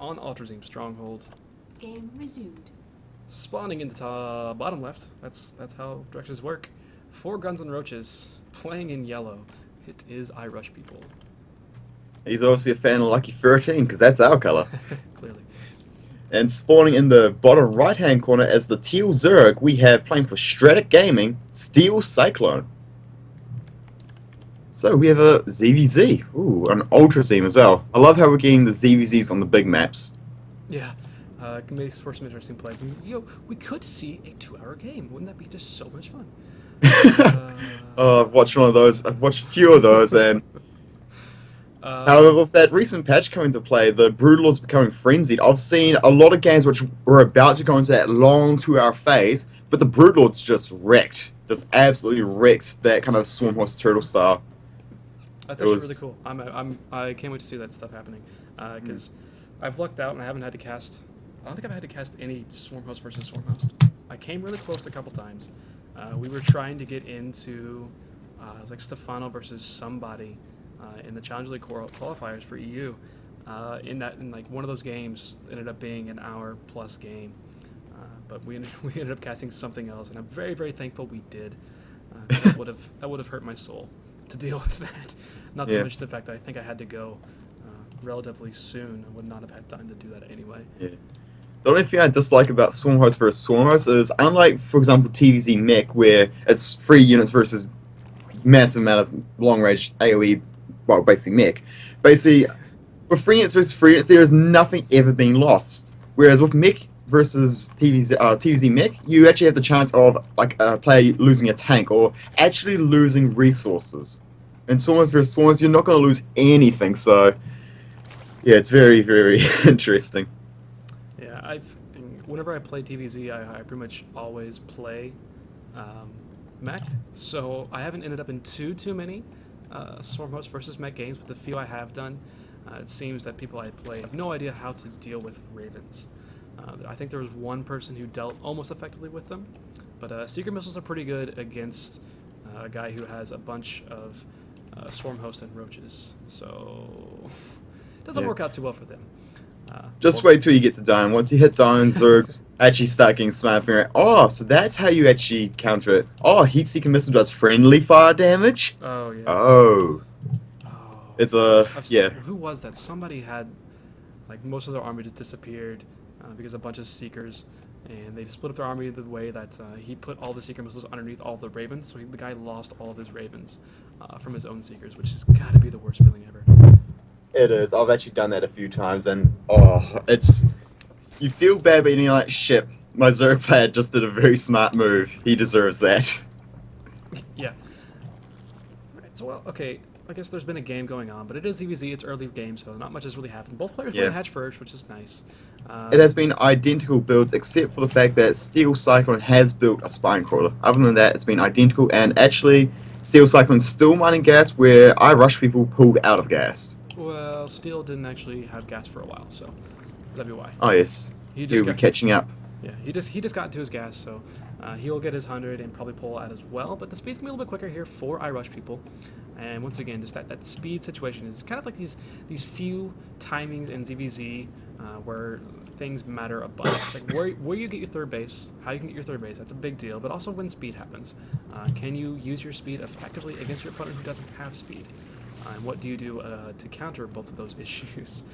on Ultrazine Stronghold. Game resumed. Spawning in the top, bottom left. That's how directions work. 4 guns and roaches. Playing in yellow. It is IRushpeople. He's obviously a fan of Lucky 13, because that's our color. Clearly. And spawning in the bottom right-hand corner as the Teal Zerg, we have playing for StraTk Gaming, SteelCyclone. So we have a ZVZ. Ooh, an Ultrazine as well. I love how we're getting the ZVZs on the big maps. Yeah. Makes for some interesting play. We could see a 2-hour game. Wouldn't that be just so much fun? I've watched one of those. I've watched a few of those, and however, with that recent patch coming to play, the Broodlord is becoming frenzied. I've seen a lot of games which were about to go into that long 2-hour phase, but the Broodlord's just wrecked. Just absolutely wrecked that kind of Swarmhorse Turtle style. That's actually really cool. I can't wait to see that stuff happening, because I've lucked out and I haven't had to cast. I don't think I've had to cast any Swarmhost versus Swarmhost. I came really close a couple times. We were trying to get into it was like Stefano versus somebody in the Challenger League qualifiers for EU. In like one of those games ended up being an hour-plus game, but we ended up casting something else, and I'm very, very thankful we did. That would have hurt my soul to deal with that. Not to mention the fact that I think I had to go relatively soon. I would not have had time to do that anyway. Yeah. The only thing I dislike about Swarmhost versus Swarmhost is, unlike, for example, TVZ Mech, where it's 3 units versus massive amount of long-range AoE, well, basically Mech. Basically, with 3 units versus 3 units, there is nothing ever being lost. Whereas with Mech versus TVZ Mech, you actually have the chance of like a player losing a tank or actually losing resources. In Swarmhost versus Swarmhost, you're not going to lose anything, so yeah, it's very, very interesting. Yeah, whenever I play TVZ, I pretty much always play mech, so I haven't ended up in too many Swarmhost versus mech games, but the few I have done, it seems that people I play have no idea how to deal with Ravens. I think there was one person who dealt almost effectively with them, but Secret Missiles are pretty good against a guy who has a bunch of Swarmhost and Roaches, so it doesn't work out too well for them. Just wait till you get to Diamond. Once you hit Diamond, Zergs actually start getting smart. Figuring, oh, so that's how you actually counter it. Oh, Heat-Seeking Missile does friendly fire damage? Oh, yes. Oh. It's Who was that? Somebody had, like, most of their army just disappeared because a bunch of Seekers, and they split up their army the way that he put all the Seeker Missiles underneath all the Ravens, so the guy lost all of his Ravens from his own Seekers, which has got to be the worst feeling ever. It is. I've actually done that a few times, and you feel bad, but you're like, shit, my Zerg player just did a very smart move. He deserves that. Yeah. Right, so, well, okay, I guess there's been a game going on, but it is EVZ, it's early game, so not much has really happened. Both players went hatch first, which is nice. It has been identical builds, except for the fact that SteelCyclone has built a Spine Crawler. Other than that, it's been identical, and actually, SteelCyclone's still mining gas, where IRushpeople pulled out of gas. Well, Steel didn't actually have gas for a while, so that'd be why. Oh yes, he'll be catching up. Yeah, he just got into his gas, so he'll get his 100 and probably pull out as well. But the speed's gonna be a little bit quicker here for IRushpeople, and once again, just that speed situation is kind of like these few timings in ZVZ where things matter a bunch. It's like where you get your third base, how you can get your third base. That's a big deal. But also when speed happens, can you use your speed effectively against your opponent who doesn't have speed? And what do you do to counter both of those issues?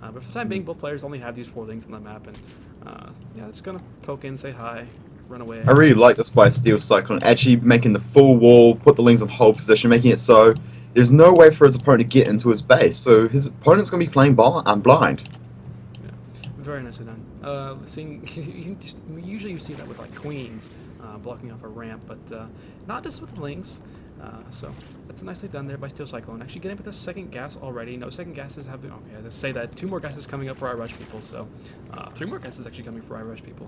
But for the time being, both players only have these 4 things on the map, and yeah, just gonna poke in, say hi, run away. I really like this by SteelCyclone, actually making the full wall, put the lings in hold position, making it so there's no way for his opponent to get into his base, so his opponent's gonna be playing blind. Yeah, very nicely done. Usually you see that with like queens blocking off a ramp, but not just with lings. So that's nicely done there by SteelCyclone. Actually getting up with the second gas already. No second gases have been... Okay, as I say that, 2 more gases coming up for IRushpeople, so 3 more gases actually coming for IRushpeople.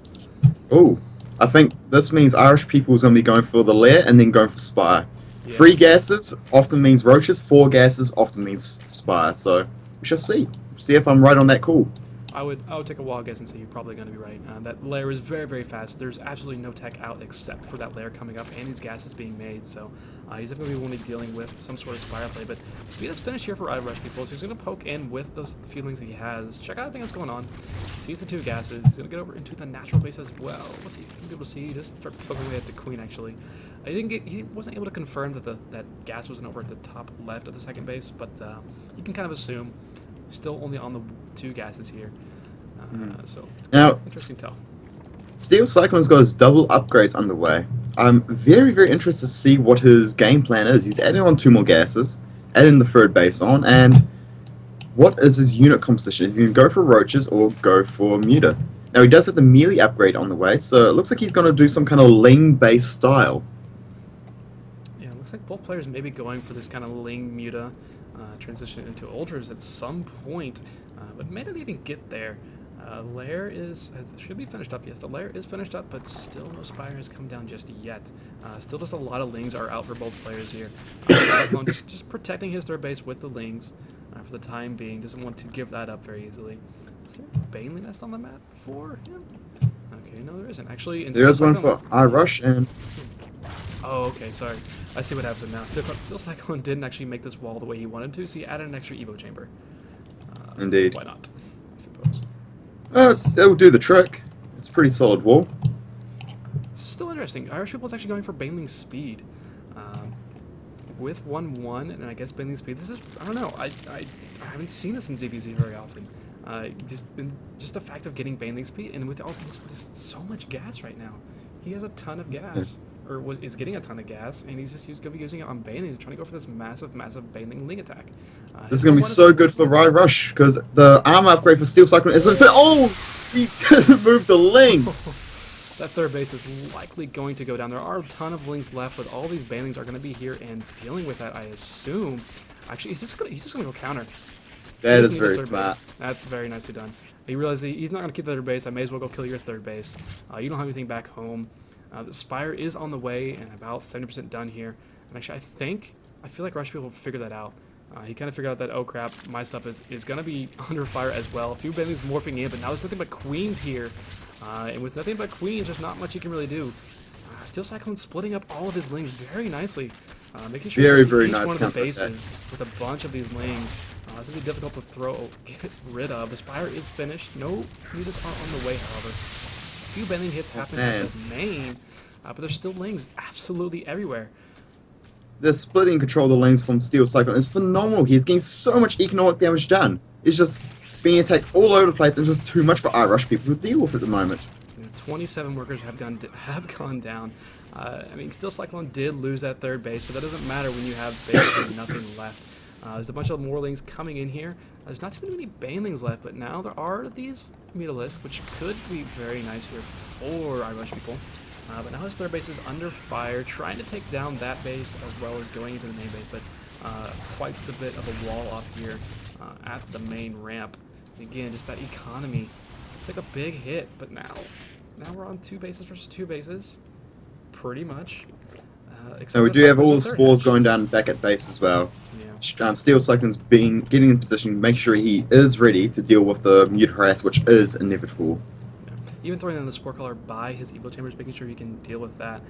Oh, I think this means IRushpeople is going to be going for the lair and then going for Spire. Yes. 3 gases often means Roaches, 4 gases often means Spire, so we shall see. See if I'm right on that call. I would take a wild guess and say you're probably going to be right. That lair is very, very fast. There's absolutely no tech out except for that lair coming up and these gases being made. So he's definitely going to be dealing with some sort of Spire play. But speed is finished here for IRushpeople. So he's going to poke in with those feelings that he has. Check out everything that's going on. Sees the 2 gases. He's going to get over into the natural base as well. What's he going to be able to see? He just start poking away at the queen actually. He wasn't able to confirm that that gas wasn't over at the top left of the second base, but you can kind of assume. Still only on the 2 gases here. So now, interesting tell. SteelCyclone's got his double upgrades underway. I'm very, very interested to see what his game plan is. He's adding on 2 more gases, adding the 3rd base on, and what is his unit composition? Is he going to go for roaches or go for muta? Now, he does have the melee upgrade on the way, so it looks like he's going to do some kind of Ling-based style. Yeah, it looks like both players may be going for this kind of Ling muta transition into ultras at some point, but may not even get there. Lair should be finished up. Yes, the lair is finished up, but still no Spire has come down just yet. Still just a lot of Lings are out for both players here. StraTk just protecting his 3rd base with the Lings for the time being. Doesn't want to give that up very easily. Is there a Baneling nest on the map for him? Okay, no there isn't. Actually, there is one for IRush and... Oh, okay, sorry. I see what happened now. SteelCyclone didn't actually make this wall the way he wanted to, so he added an extra Evo chamber. Indeed. Why not, I suppose. It'll do the trick. It's a pretty solid wall. It's still interesting. IRushpeople is actually going for Baneling speed. With 1-1, and I guess Baneling speed, this is, I don't know, I haven't seen this in ZVZ very often. Just the fact of getting Baneling speed, and with all this so much gas right now. He has a ton of gas. Or is getting a ton of gas, and he's just going to be using it on Baneling. He's trying to go for this massive, massive Baneling Ling attack. This is going to be so good for IRush, because the armor upgrade for SteelCyclone isn't... Oh! He doesn't move the Lings! That 3rd base is likely going to go down. There are a ton of Lings left, but all these Banelings are going to be here and dealing with that, I assume. Actually, he's just going to go counter. That is very smart. Base. That's very nicely done. He realized he's not going to keep the 3rd base. I may as well go kill your 3rd base. You don't have anything back home. The Spire is on the way and about 70% done here. And actually, I feel like Rushpeople will figure that out. He kind of figured out that, oh crap, my stuff is going to be under fire as well. A few Baneings morphing in, but now there's nothing but Queens here. And with nothing but Queens, there's not much you can really do. SteelCyclone splitting up all of his Lings very nicely. Making sure very, he very each nice one of the bases with a bunch of these Lings. It's going to be difficult to get rid of. The Spire is finished. No mutas are on the way, however. A few Baneling hits happen at the main, but there's still Lings absolutely everywhere. The splitting control of the lanes from SteelCyclone is phenomenal. He's getting so much economic damage done. It's just being attacked all over the place. It's just too much for IRushpeople to deal with at the moment. 27 workers have gone down. I mean, SteelCyclone did lose that 3rd base, but that doesn't matter when you have basically nothing left. There's a bunch of more Lings coming in here. There's not too many Banelings left, but now there are these Mutalisks, which could be very nice here for IRushpeople. But now his 3rd base is under fire, trying to take down that base as well as going into the main base, but quite a bit of a wall up here at the main ramp. And again, just that economy took a big hit, but now we're on 2 bases versus 2 bases, pretty much. So we do have all the spores going down back at base as well. Yeah. SteelCyclone's getting in position, make sure he is ready to deal with the muta harass, which is inevitable. Even throwing in the Spore Collar by his Evo Chambers, making sure he can deal with that.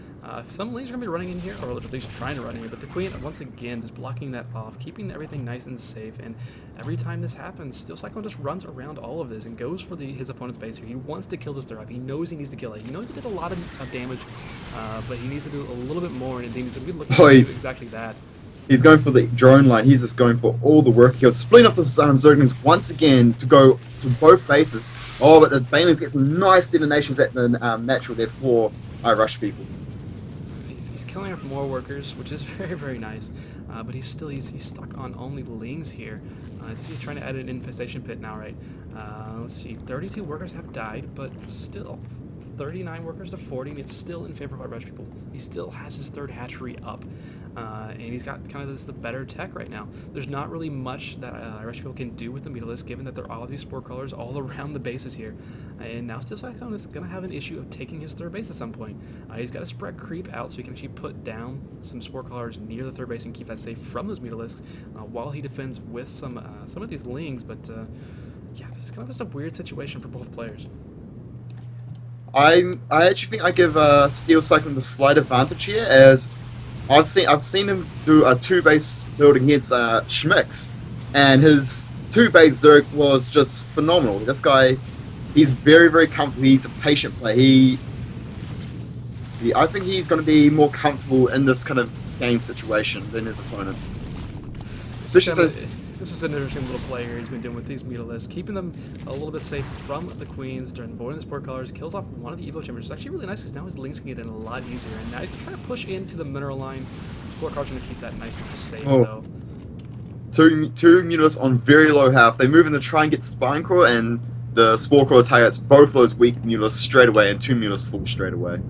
Some Lings are going to be running in here, or at least trying to run in here, but the Queen, once again, just blocking that off, keeping everything nice and safe, and every time this happens, SteelCyclone just runs around all of this and goes for his opponent's base here. He wants to kill this third up. He knows he needs to kill it. He knows he did a lot of damage, but he needs to do a little bit more, and he's going to be looking to do exactly that. He's going for the drone line. He's just going for all the work. He'll splitting off the Zerglings once again to go to both bases. Oh, but the Banelings get some nice detonations at the natural there for IRushpeople. He's killing off more workers, which is very, very nice. But he's stuck on only Lings here. He's trying to add an infestation pit now, right? Let's see. 32 workers have died, but still. 39 workers to 40, and it's still in favor of IRushpeople. He still has his 3rd hatchery up, and he's got kind of the better tech right now. There's not really much that IRushpeople can do with the Mutalisk, given that there are all these Spore Colors all around the bases here. And now SteelCyclone is going to have an issue of taking his 3rd base at some point. He's got to spread creep out so he can actually put down some Spore Colors near the 3rd base and keep that safe from those Mutalisks, while he defends with some of these Lings, but Yeah, this is kind of just a weird situation for both players. I actually think I give SteelCyclone the slight advantage here, as I've seen him do a 2-base build against Schmicks, and his 2-base Zerg was just phenomenal. This guy, he's very, very comfortable. He's a patient player. I think he's going to be more comfortable in this kind of game situation than his opponent. This is an interesting little play here he's been doing with these mutalisks, keeping them a little bit safe from the queens during avoiding the sport colors, kills off one of the evo chambers. It's actually really nice because now his links can get in a lot easier, and now he's trying to push into the mineral line. Sport colors going to keep that nice and safe though. Two mutalisks on very low health. They move in to try and get spine core, and the spore crawler targets both those weak mutalisks straight away, and 2 mutalisks fall straight away.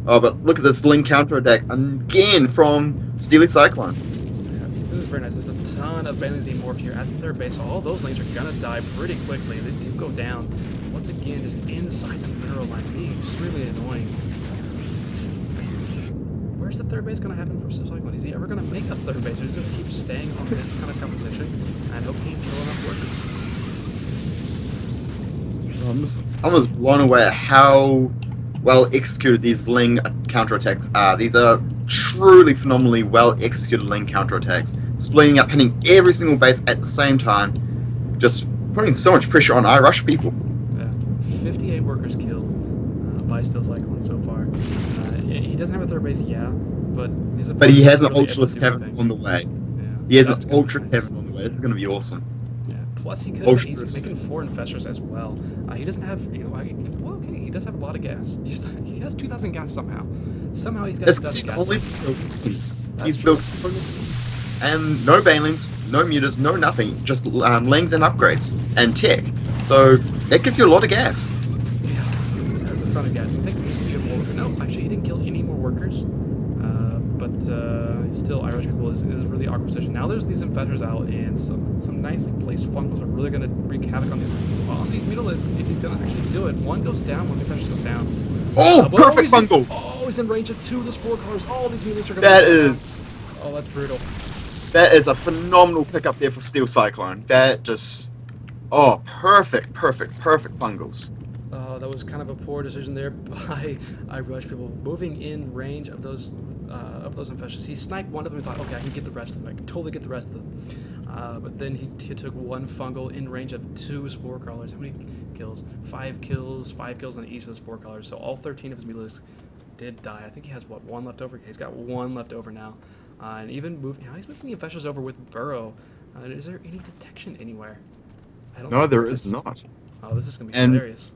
Oh, but look at this link counter attack again from SteelCyclone. This is very nice. There's a ton of banelings being morphed here at the third base, so all those lanes are gonna die pretty quickly. They do go down. Once again, just inside the mineral line, being extremely annoying. Where's the third base gonna happen for SteelCyclone? Is he ever gonna make a third base, or is he gonna keep staying on this kind of composition and hope he can kill enough workers? I'm almost blown away at how well executed these Ling counterattacks are. These are truly phenomenally well executed Ling counterattacks, splitting up, hitting every single base at the same time, just putting so much pressure on IRushpeople. Yeah, 58 workers killed by SteelCyclone so far. He doesn't have a third base, yeah, but he has an Ultralisk Heaven on the way. Yeah, he has an that's Ultra nice. Heaven on the way. This is going to be awesome. Yeah, plus he could Ultras. he's making 4 infestors as well. He doesn't have, well, okay, he does have a lot of gas. He has 2,000 gas somehow. Somehow he's got 2,000 gas. Only built He's built and no banelings, no mutas, no nothing, just lings and upgrades and tech. So that gives you a lot of gas. Yeah, there's a ton of gas. I think we just need more. No, actually, he didn't kill any more workers. But still, IRushpeople is a really awkward position. Now there's these infestors out, and some nicely placed fungals are really going to wreak havoc on these mutalisks if he's going to actually do it. One goes down, one infestors goes down. Oh, perfect fungal! Oh, he's in range of 2 of the spore colors. All these mutalisks are going to That is... Oh, that's brutal. That is a phenomenal pickup there for SteelCyclone. That just... Oh, perfect fungals. That was kind of a poor decision there by IRushpeople, moving in range of those infestors. He sniped one of them and thought, okay, I can get the rest of them. I can totally get the rest of them. But then he took 1 fungal in range of 2 spore crawlers. How many kills? 5 kills on each of the spore crawlers. So all 13 of his mutalisks did die. I think he has, what, 1 left over? He's got 1 left over now. And even he's moving the infestors over with Burrow. Is there any detection anywhere? I don't No, there is not. Oh, this is going to be hilarious.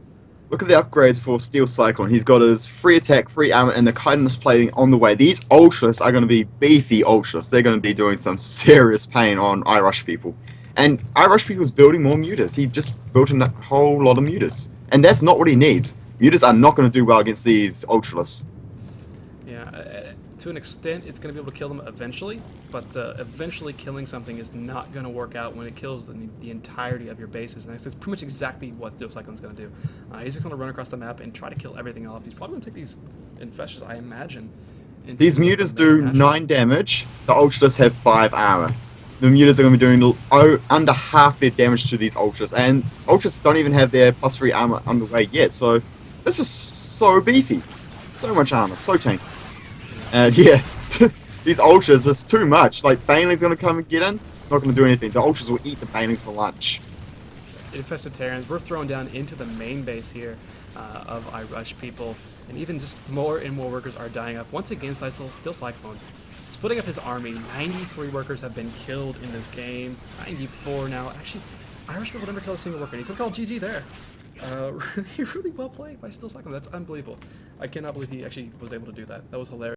Look at the upgrades for SteelCyclone. He's got his free attack, free armor, and the chitinous plating on the way. These Ultras are going to be beefy Ultras. They're going to be doing some serious pain on IRushpeople. And IRushpeople's building more mutas. He just built a whole lot of mutas. And that's not what he needs. Mutas are not going to do well against these Ultralists. Yeah, to an extent, it's going to be able to kill them eventually, but eventually killing something is not going to work out when it kills the entirety of your bases, and that's pretty much exactly what SteelCyclone's going to do. He's just going to run across the map and try to kill everything off. He's probably going to take these infestors, I imagine. These mutas do 9 damage. The Ultras have 5 armor. The mutas are going to be doing under half their damage to these Ultras, and Ultras don't even have their +3 armor underway yet, so this is so beefy. So much armor, so tanky. And yeah, these Ultras, it's too much. Like, Baneling's going to come and get in, not going to do anything. The Ultras will eat the Banelings for lunch. Infested Terrans, we're thrown down into the main base here of IRushpeople, and even just more and more workers are dying off. Once again, SteelCyclone splitting up his army. 93 workers have been killed in this game. 94 now. Actually, IRushpeople never killed a single worker. He's going to call GG there. Really well played by SteelCyclone. That's unbelievable. I cannot believe he actually was able to do that. That was hilarious.